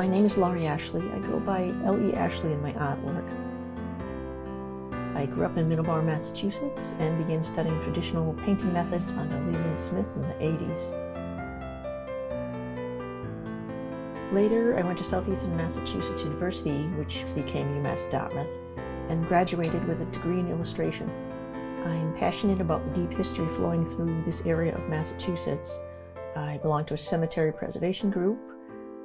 My name is Laurie Ashley. I go by L.E. Ashley in my artwork. I grew up in Middleborough, Massachusetts, and began studying traditional painting methods under Leland Smith in the 80s. Later, I went to Southeastern Massachusetts University, which became UMass Dartmouth, and graduated with a degree in illustration. I'm passionate about the deep history flowing through this area of Massachusetts. I belong to a cemetery preservation group.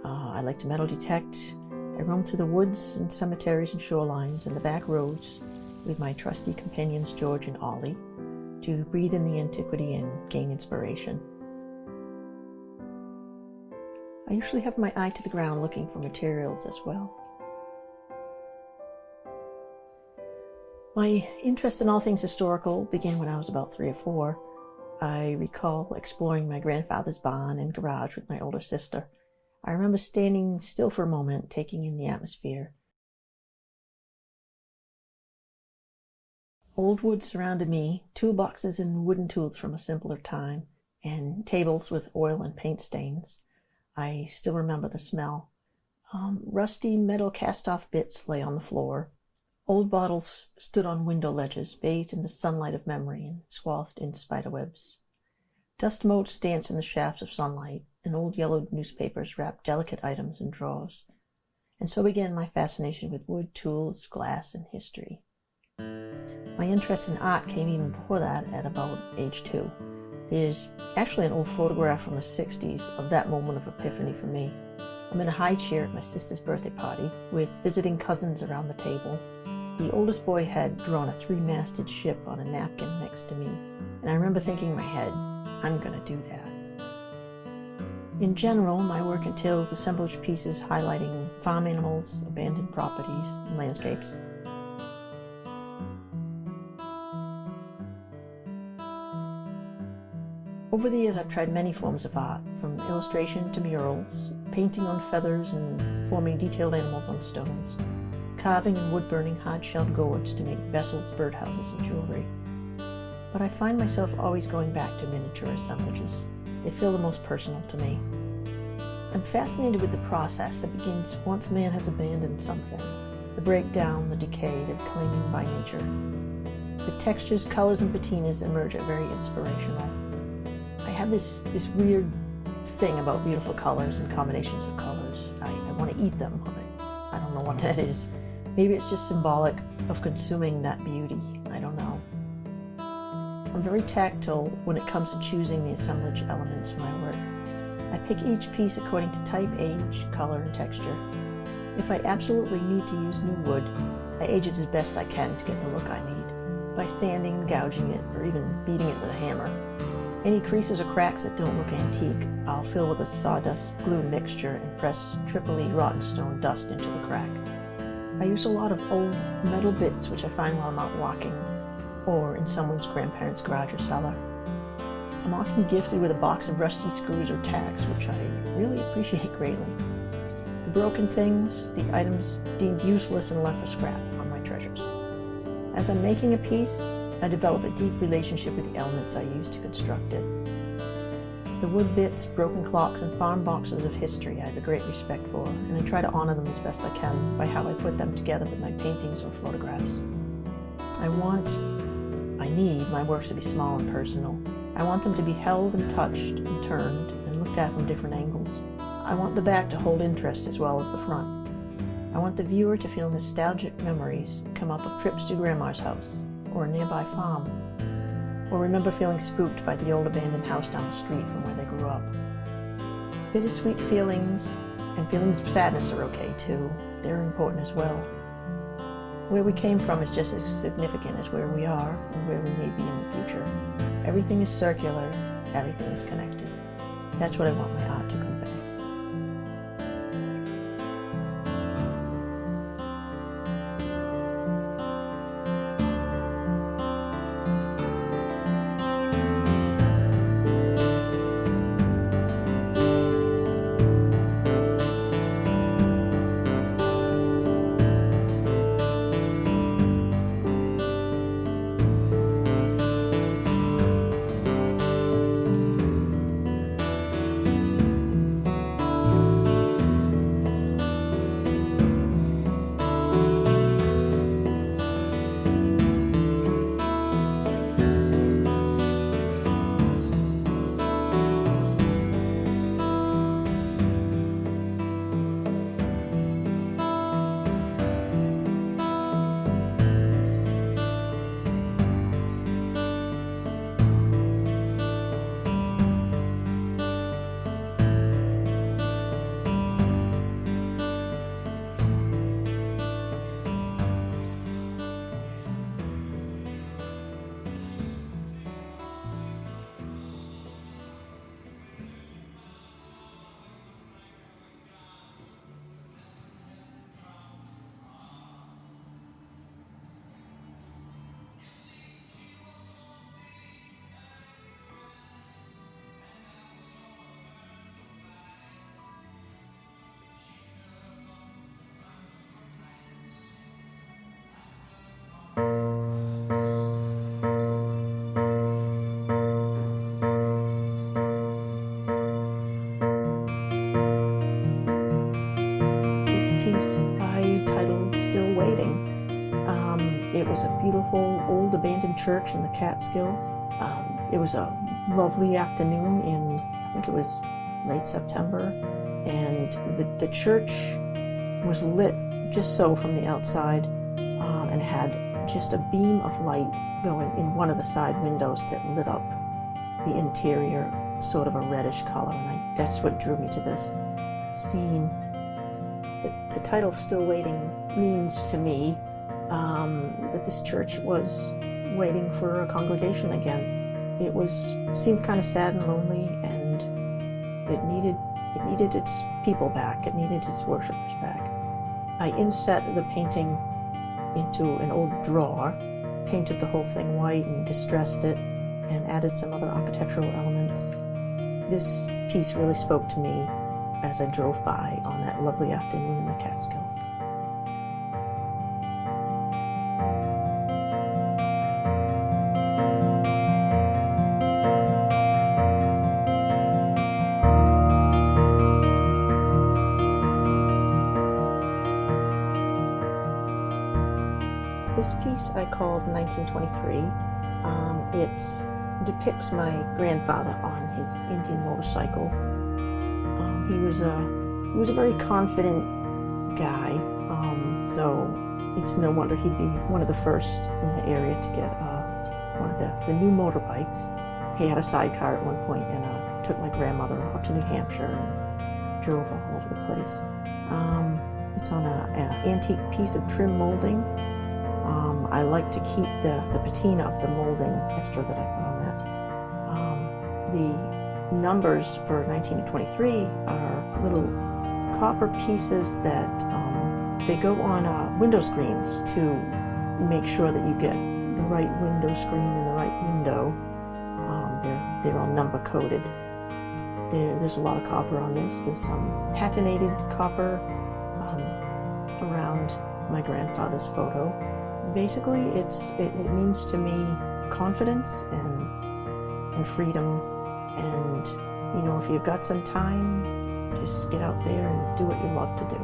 I like to metal detect. I roam through the woods and cemeteries and shorelines and the back roads with my trusty companions George and Ollie to breathe in the antiquity and gain inspiration. I usually have my eye to the ground looking for materials as well. My interest in all things historical began when I was about 3 or 4. I recall exploring my grandfather's barn and garage with my older sister. I remember standing still for a moment, taking in the atmosphere. Old wood surrounded me, toolboxes and wooden tools from a simpler time, and tables with oil and paint stains. I still remember the smell. Rusty metal cast-off bits lay on the floor. Old bottles stood on window ledges, bathed in the sunlight of memory and swathed in spiderwebs. Dust motes danced in the shafts of sunlight, and old yellowed newspapers wrapped delicate items in drawers. And so began my fascination with wood, tools, glass, and history. My interest in art came even before that, at about age 2. There's actually an old photograph from the 60s of that moment of epiphany for me. I'm in a high chair at my sister's birthday party with visiting cousins around the table. The oldest boy had drawn a 3-masted ship on a napkin next to me, and I remember thinking in my head, I'm going to do that. In general, my work entails assemblage pieces highlighting farm animals, abandoned properties, and landscapes. Over the years, I've tried many forms of art, from illustration to murals, painting on feathers and forming detailed animals on stones, carving and wood-burning hard-shelled gourds to make vessels, birdhouses, and jewelry. But I find myself always going back to miniature assemblages. They feel the most personal to me. I'm fascinated with the process that begins once man has abandoned something, the breakdown, the decay, the reclaiming by nature. The textures, colors, and patinas emerge are very inspirational. I have this weird thing about beautiful colors and combinations of colors. I want to eat them. I don't know what that is. Maybe it's just symbolic of consuming that beauty. I don't know. I'm very tactile when it comes to choosing the assemblage elements for my work. I pick each piece according to type, age, color, and texture. If I absolutely need to use new wood, I age it as best I can to get the look I need, by sanding and gouging it, or even beating it with a hammer. Any creases or cracks that don't look antique, I'll fill with a sawdust glue mixture and press Tripoli rotten stone dust into the crack. I use a lot of old metal bits which I find while I'm out walking, or in someone's grandparents' garage or cellar. I'm often gifted with a box of rusty screws or tacks, which I really appreciate greatly. The broken things, the items deemed useless and left for scrap, are my treasures. As I'm making a piece, I develop a deep relationship with the elements I use to construct it. The wood bits, broken clocks, and farm boxes of history I have a great respect for, and I try to honor them as best I can by how I put them together with my paintings or photographs. I need my works to be small and personal. I want them to be held and touched and turned and looked at from different angles. I want the back to hold interest as well as the front. I want the viewer to feel nostalgic memories come up of trips to Grandma's house, or a nearby farm, or remember feeling spooked by the old abandoned house down the street from where they grew up. Bittersweet feelings and feelings of sadness are okay too. They're important as well. Where we came from is just as significant as where we are and where we may be in the future. Everything is circular, everything is connected. That's what I want my art to convey. It was a beautiful old abandoned church in the Catskills. It was a lovely afternoon in, I think it was late September, and the church was lit just so from the outside, and had just a beam of light going in one of the side windows that lit up the interior, sort of a reddish color, and that's what drew me to this scene. The title "Still Waiting" means to me that this church was waiting for a congregation again. It seemed kind of sad and lonely, and it needed its people back. It needed its worshipers back. I inset the painting into an old drawer, painted the whole thing white and distressed it, and added some other architectural elements. This piece really spoke to me as I drove by on that lovely afternoon in the Catskills. This piece I called 1923. It depicts my grandfather on his Indian motorcycle. He was a very confident guy, so it's no wonder he'd be one of the first in the area to get one of the new motorbikes. He had a sidecar at one point, and took my grandmother up to New Hampshire and drove her all over the place. It's on an antique piece of trim molding. I like to keep the patina of the molding extra that I put on that. The numbers for 1923 are little copper pieces that they go on window screens to make sure that you get the right window screen in the right window. They're all number coded. There's a lot of copper on this. There's some patinated copper around my grandfather's photo. Basically, it means to me confidence and freedom, and if you've got some time, just get out there and do what you love to do.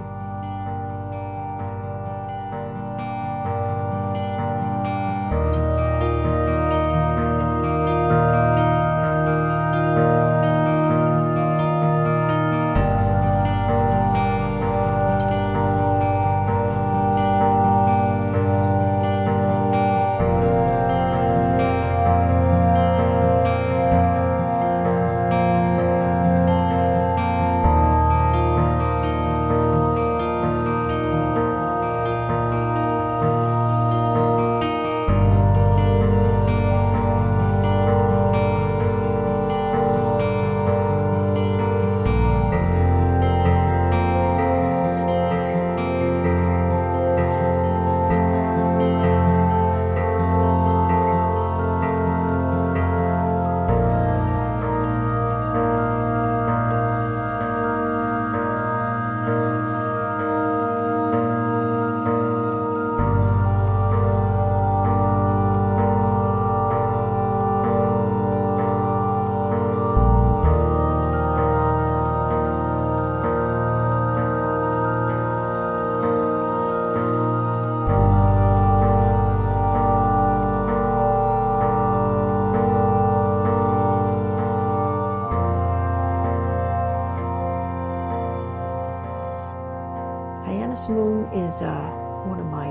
Hyannis moon is one of my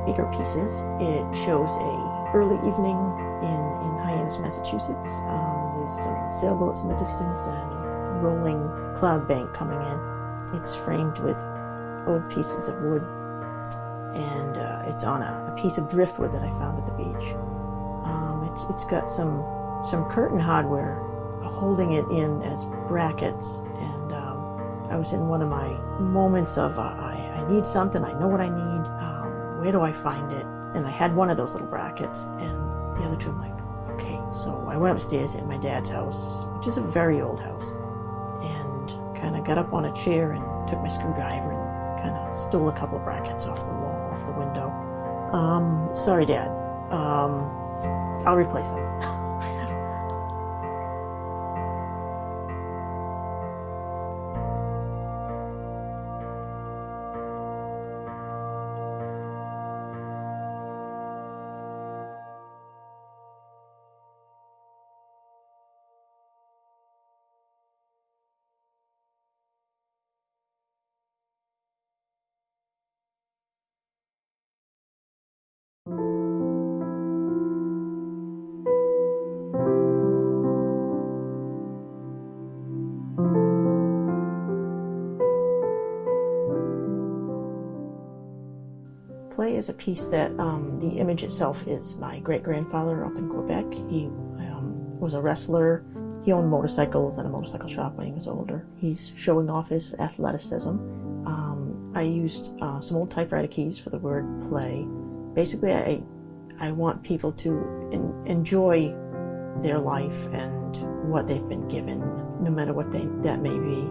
bigger pieces. It shows a early evening in Hyannis, Massachusetts. There's some sailboats in the distance and a rolling cloud bank coming in. It's framed with old pieces of wood, and it's on a piece of driftwood that I found at the beach. It's got some curtain hardware holding it in as brackets, and I was in one of my moments of I need something, I know what I need, where do I find it? And I had one of those little brackets, and the other two I'm like, okay. So I went upstairs at my dad's house, which is a very old house, and kind of got up on a chair and took my screwdriver and kind of stole a couple of brackets off the wall, off the window. Sorry, Dad. I'll replace them. is a piece that the image itself is my great-grandfather up in Quebec. He was a wrestler. He owned motorcycles and a motorcycle shop when he was older. He's showing off his athleticism. I used some old typewriter keys for the word play. Basically, I want people to enjoy their life and what they've been given, no matter what that may be.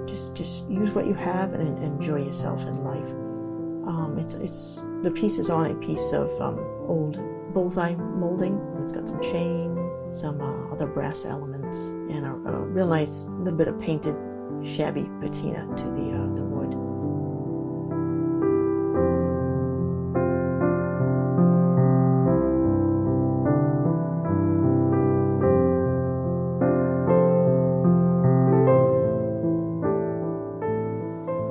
Just use what you have and enjoy yourself in life. The piece is on a piece of old bullseye molding. It's got some chain, some other brass elements, and a real nice little bit of painted shabby patina to the wood.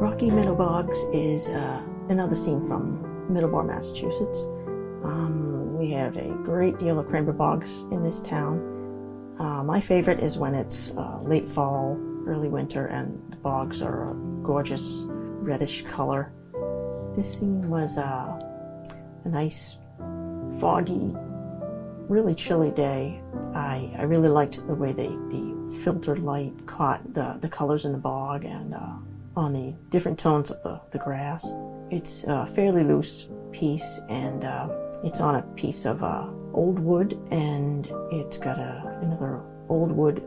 Rocky Meadow Bogs is another scene from Middleborough, Massachusetts. We have a great deal of cranberry bogs in this town. My favorite is when it's late fall, early winter, and the bogs are a gorgeous reddish color. This scene was a nice, foggy, really chilly day. I really liked the way the filtered light caught the colors in the bog and on the different tones of the grass. It's a fairly loose piece, and it's on a piece of old wood, and it's got another old wood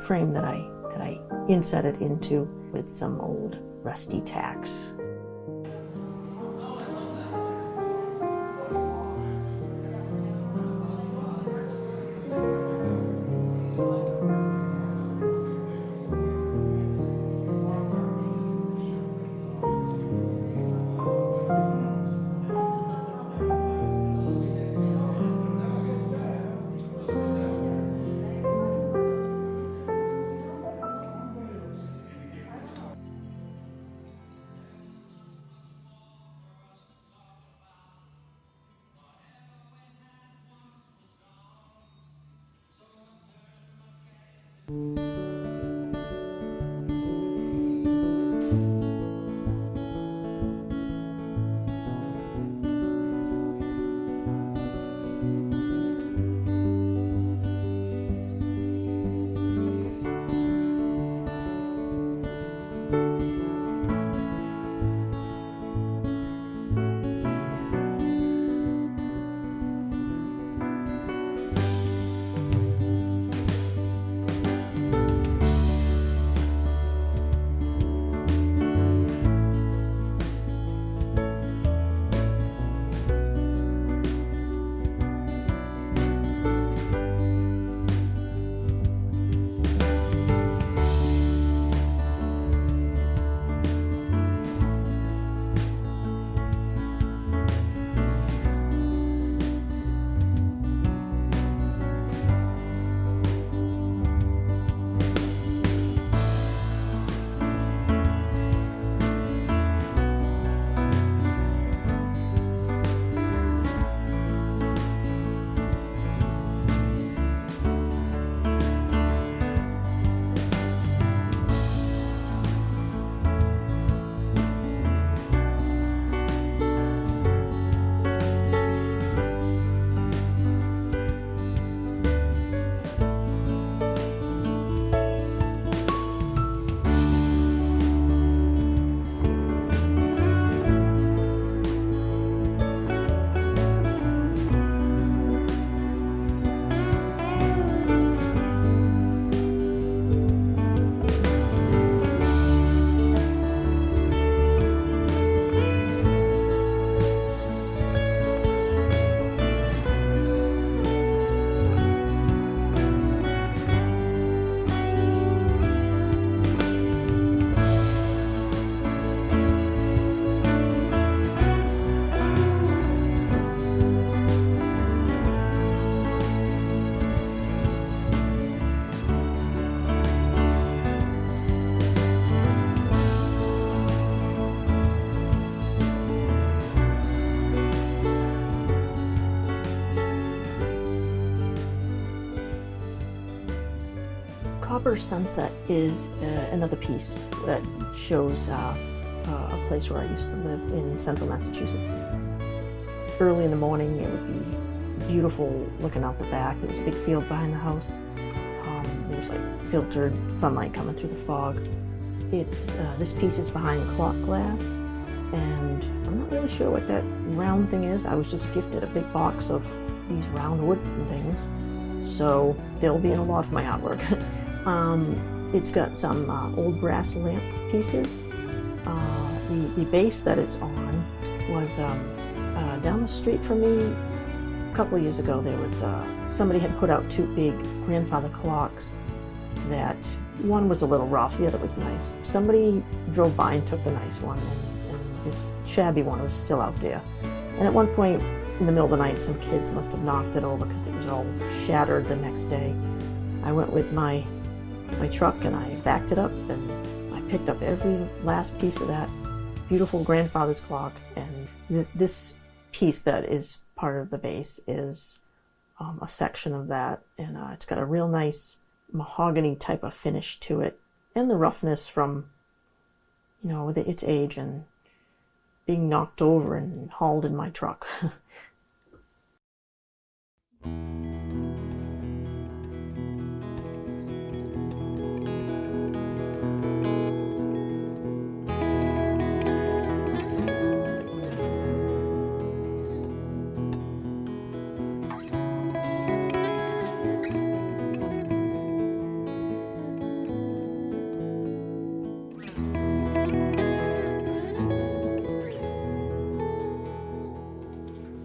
frame that I insetted into with some old rusty tacks. Copper Sunset is another piece that shows a place where I used to live in central Massachusetts. early in the morning, it would be beautiful looking out the back. There was a big field behind the house. There was like filtered sunlight coming through the fog. It's this piece is behind clock glass, and I'm not really sure what that round thing is. I was just gifted a big box of these round wooden things, so they'll be in a lot of my artwork. It's got some old brass lamp pieces. The base that it's on was down the street from me. A couple of years ago, there was somebody had put out two big grandfather clocks that one was a little rough, the other was nice. Somebody drove by and took the nice one, and this shabby one was still out there. And at one point in the middle of the night, some kids must have knocked it over because it was all shattered the next day. I went with my truck and I backed it up, and I picked up every last piece of that beautiful grandfather's clock. And this piece that is part of the base is a section of that, and it's got a real nice mahogany type of finish to it, and the roughness from, you know, its age and being knocked over and hauled in my truck.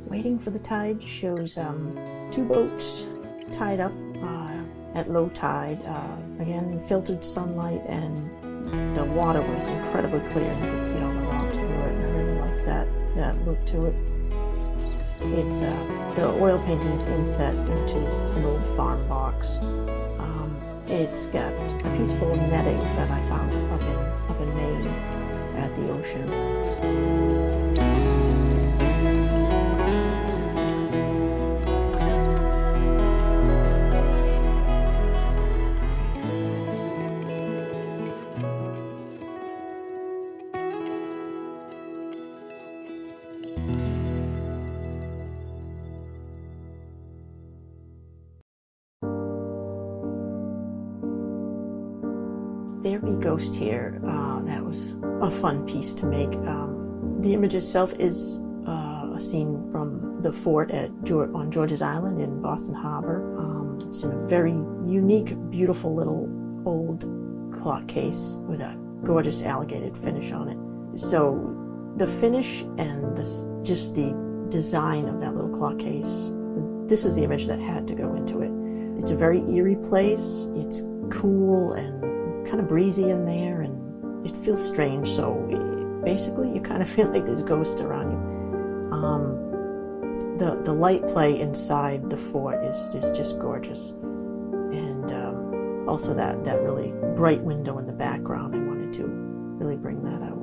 Waiting for the Tide shows two boats tied up at low tide. Again, filtered sunlight, and the water was incredibly clear. You could see all the rocks through it, and I really liked that look to it. It's the oil painting is inset into an old farm box. It's got a piece full of netting that I found up in Maine at the ocean. There Be Ghost here. That was a fun piece to make. The image itself is a scene from the fort on George's Island in Boston Harbor. It's in a very unique, beautiful little old clock case with a gorgeous alligator finish on it. So the finish and just the design of that little clock case, this is the image that had to go into it. It's a very eerie place. It's cool and kind of breezy in there, and it feels strange, so basically you kind of feel like there's ghosts around you. The light play inside the fort is just gorgeous, and also that really bright window in the background, I wanted to really bring that out.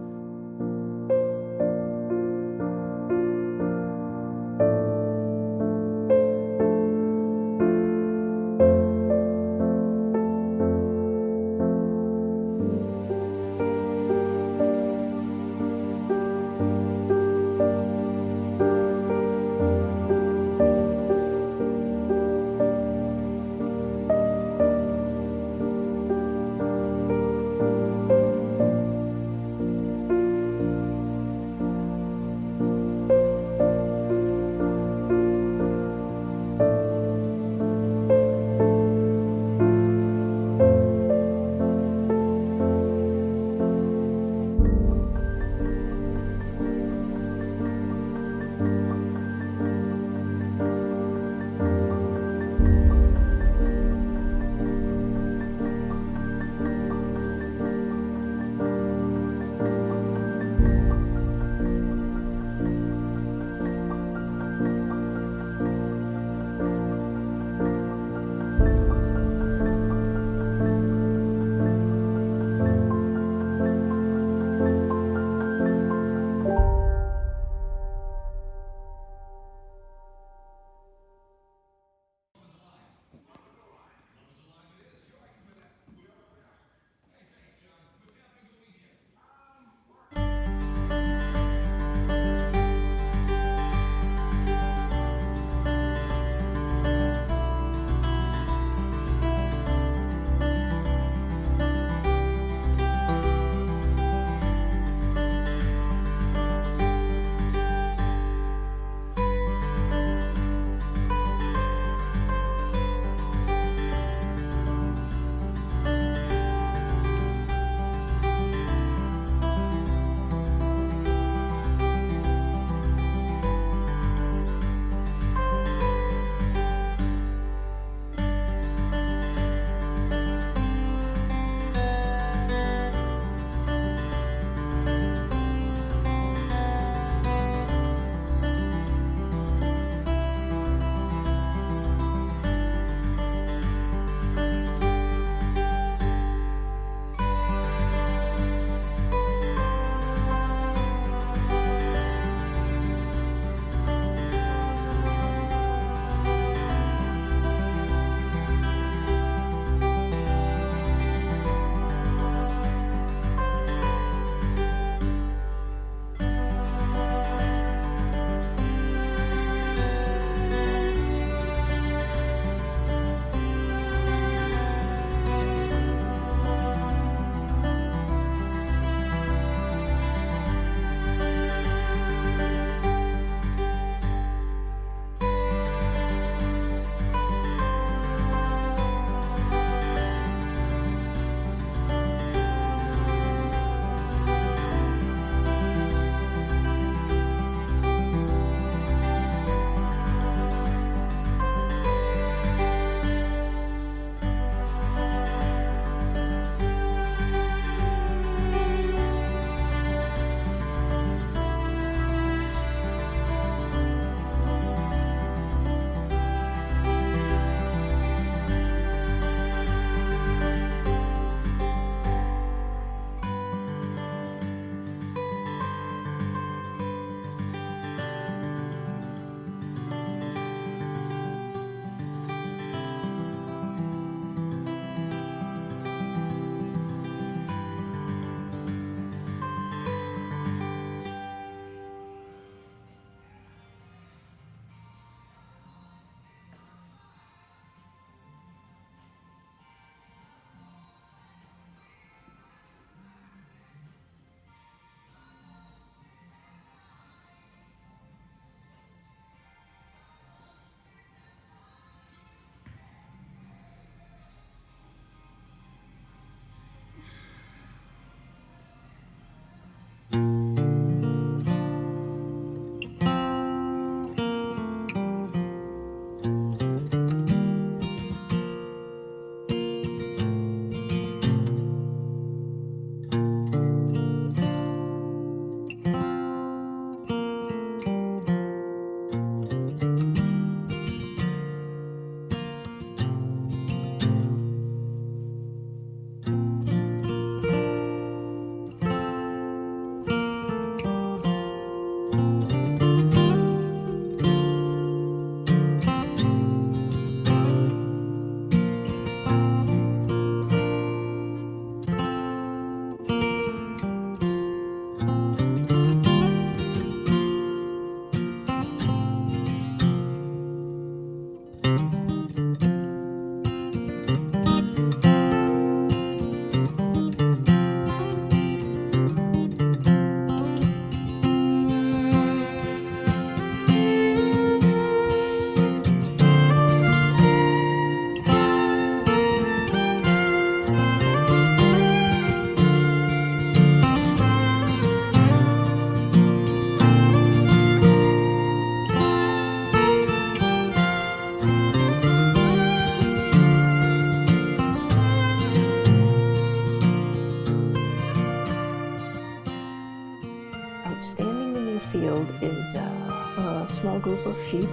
group of sheep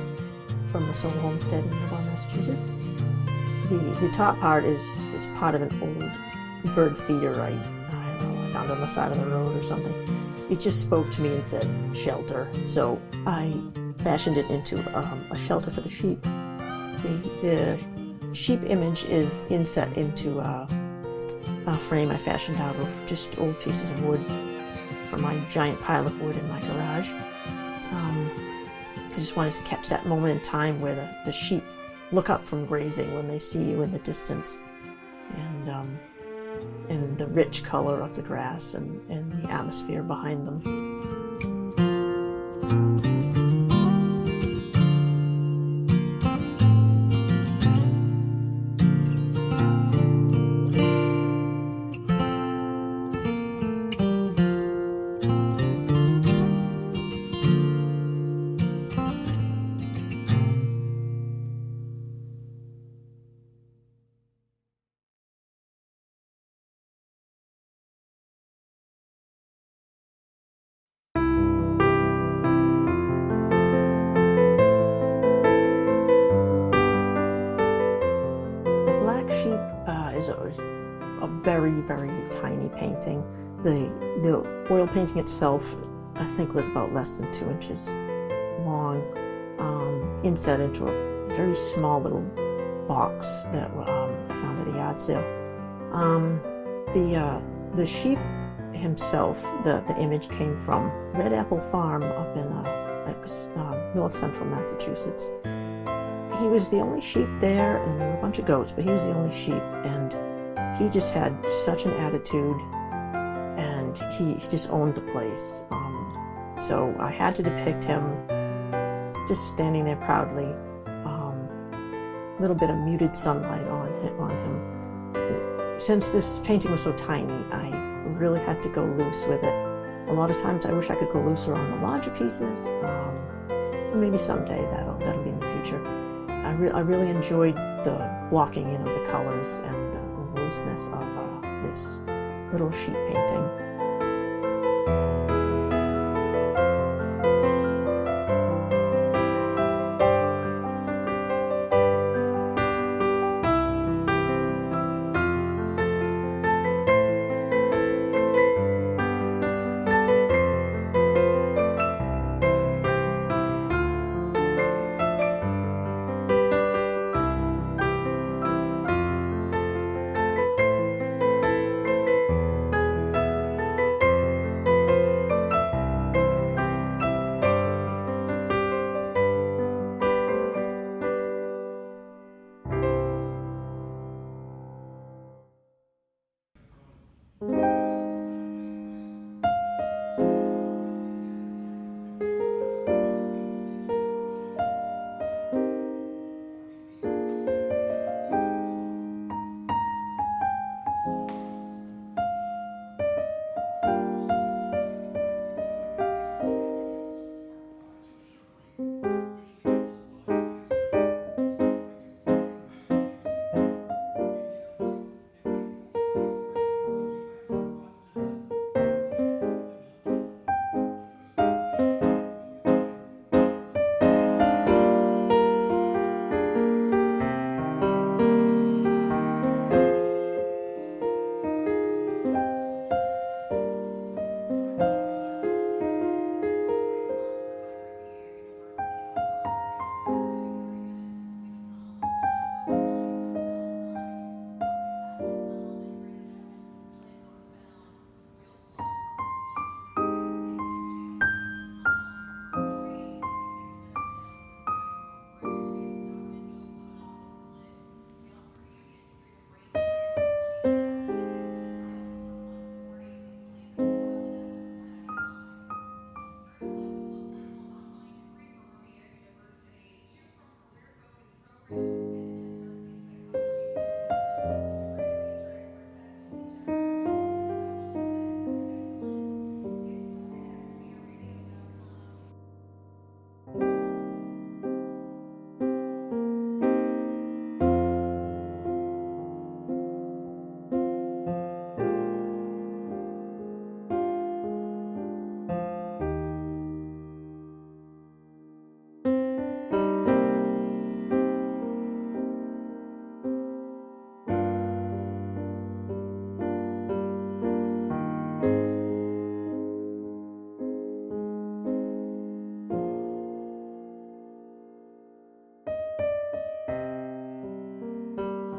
from the Soul homestead in Meadow, Massachusetts. The top part is part of an old bird feeder I don't know, I found on the side of the road or something. It just spoke to me and said shelter, so I fashioned it into a shelter for the sheep. The sheep image is inset into a frame I fashioned out of just old pieces of wood from my giant pile of wood in my garage. I just wanted to catch that moment in time where the sheep look up from grazing when they see you in the distance, and the rich color of the grass and the atmosphere behind them. Is a very, very tiny painting. The oil painting itself, I think, was about less than 2 inches long, inset into a very small little box that I found at a yard sale. The sheep himself, the image came from Red Apple Farm up in north central Massachusetts. He was the only sheep there, and there were a bunch of goats, but he was the only sheep, and he just had such an attitude, and he just owned the place. So I had to depict him just standing there proudly, a little bit of muted sunlight on him. Since this painting was so tiny, I really had to go loose with it. A lot of times I wish I could go looser on the larger pieces, maybe someday that'll be in the future. I really enjoyed the blocking in of the colors and the looseness of this little sheep painting.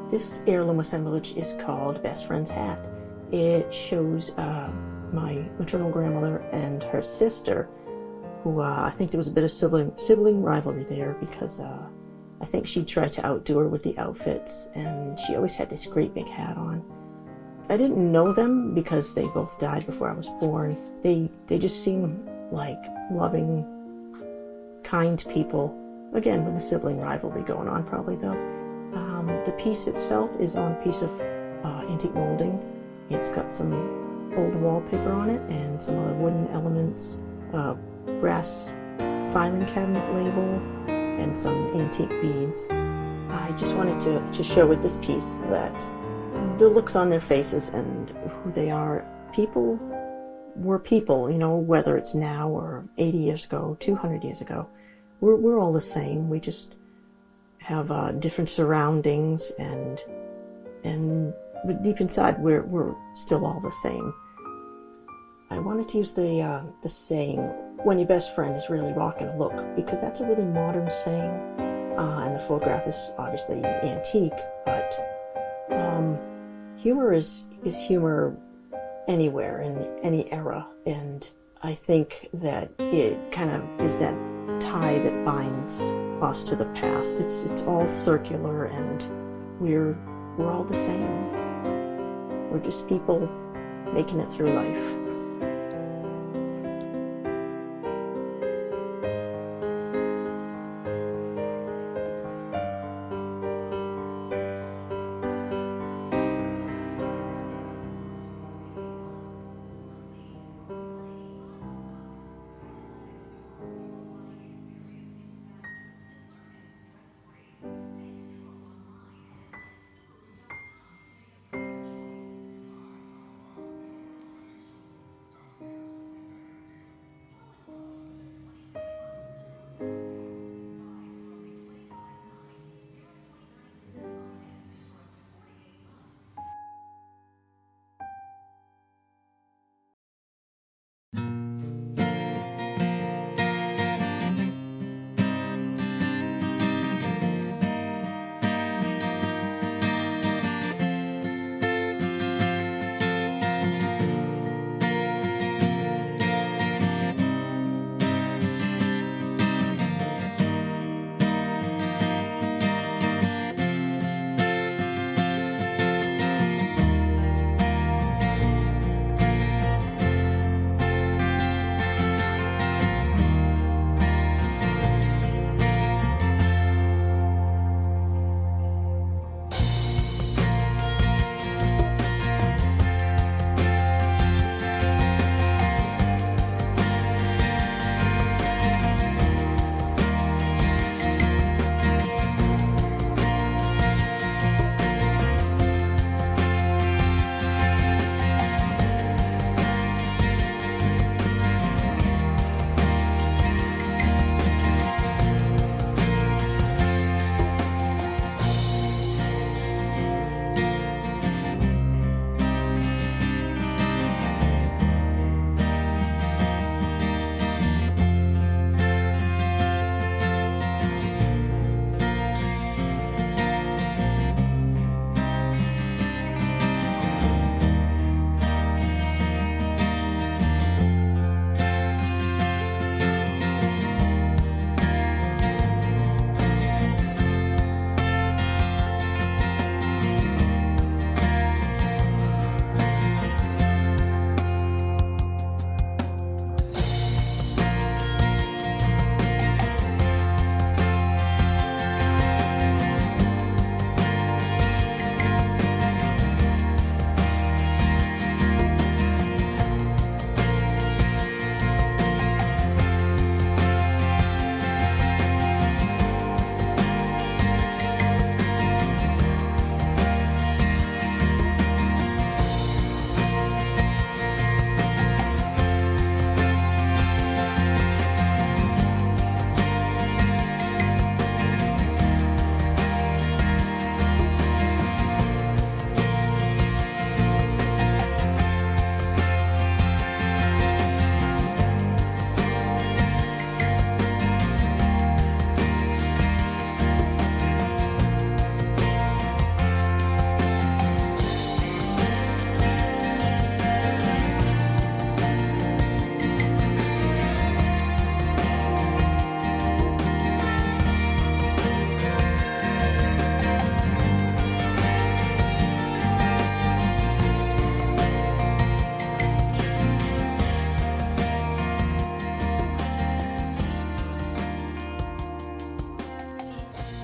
This heirloom assemblage is called Best Friend's Hat. It shows my maternal grandmother and her sister, who I think there was a bit of sibling rivalry there, because I think she tried to outdo her with the outfits, and she always had this great big hat on. I didn't know them because they both died before I was born. They just seem like loving, kind people. Again, with the sibling rivalry going on probably though. The piece itself is on a piece of antique molding. It's got some old wallpaper on it and some other wooden elements, brass filing cabinet label, and some antique beads. I just wanted to show with this piece that the looks on their faces and who they are. People were people, you know, whether it's now or 80 years ago, 200 years ago. We're all the same. We just have different surroundings, and deep inside we're still all the same. I wanted to use the saying, when your best friend is really rocking a look, because that's a really modern saying, and the photograph is obviously antique, but humor is humor anywhere in any era, and I think that it kind of is that tie that binds us to the past. It's all circular, and we're all the same. We're just people making it through life.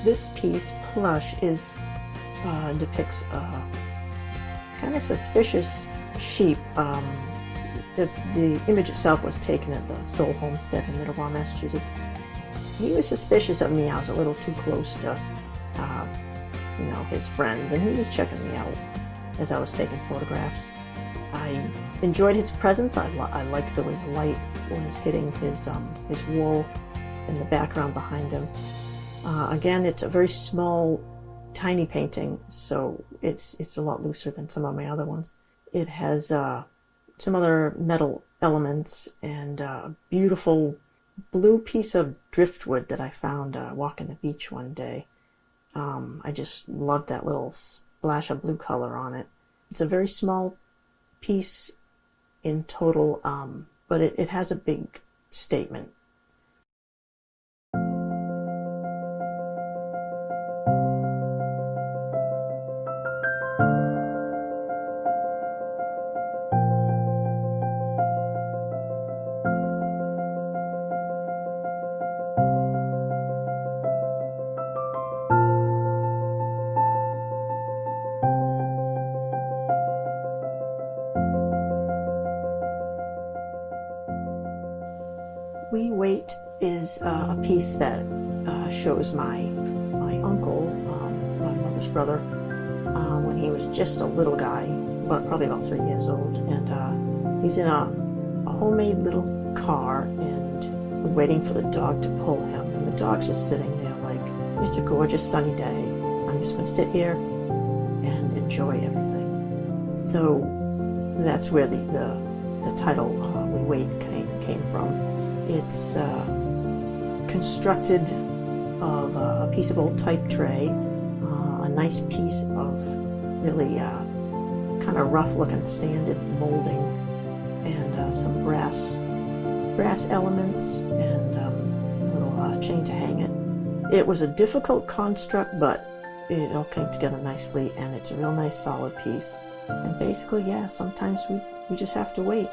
This piece, Plush, depicts a kind of suspicious sheep. The image itself was taken at the Soul homestead in Middleborough, Massachusetts. He was suspicious of me. I was a little too close to, his friends, and he was checking me out as I was taking photographs. I enjoyed his presence. I liked the way the light was hitting his wool in the background behind him. Again, it's a very small, tiny painting, so it's a lot looser than some of my other ones. It has some other metal elements and a beautiful blue piece of driftwood that I found walking the beach one day. I just loved that little splash of blue color on it. It's a very small piece in total, but it has a big statement. We Wait is a piece that shows my uncle, my mother's brother, when he was just a little guy, probably about 3 years old, and he's in a homemade little car and waiting for the dog to pull him, and the dog's just sitting there like, it's a gorgeous sunny day. I'm just going to sit here and enjoy everything. So that's where the title We Wait came from. It's constructed of a piece of old type tray, a nice piece of really kind of rough looking sanded molding, and some brass elements, and a little chain to hang it. It was a difficult construct, but it all came together nicely, and it's a real nice solid piece. And basically, yeah, sometimes we just have to wait.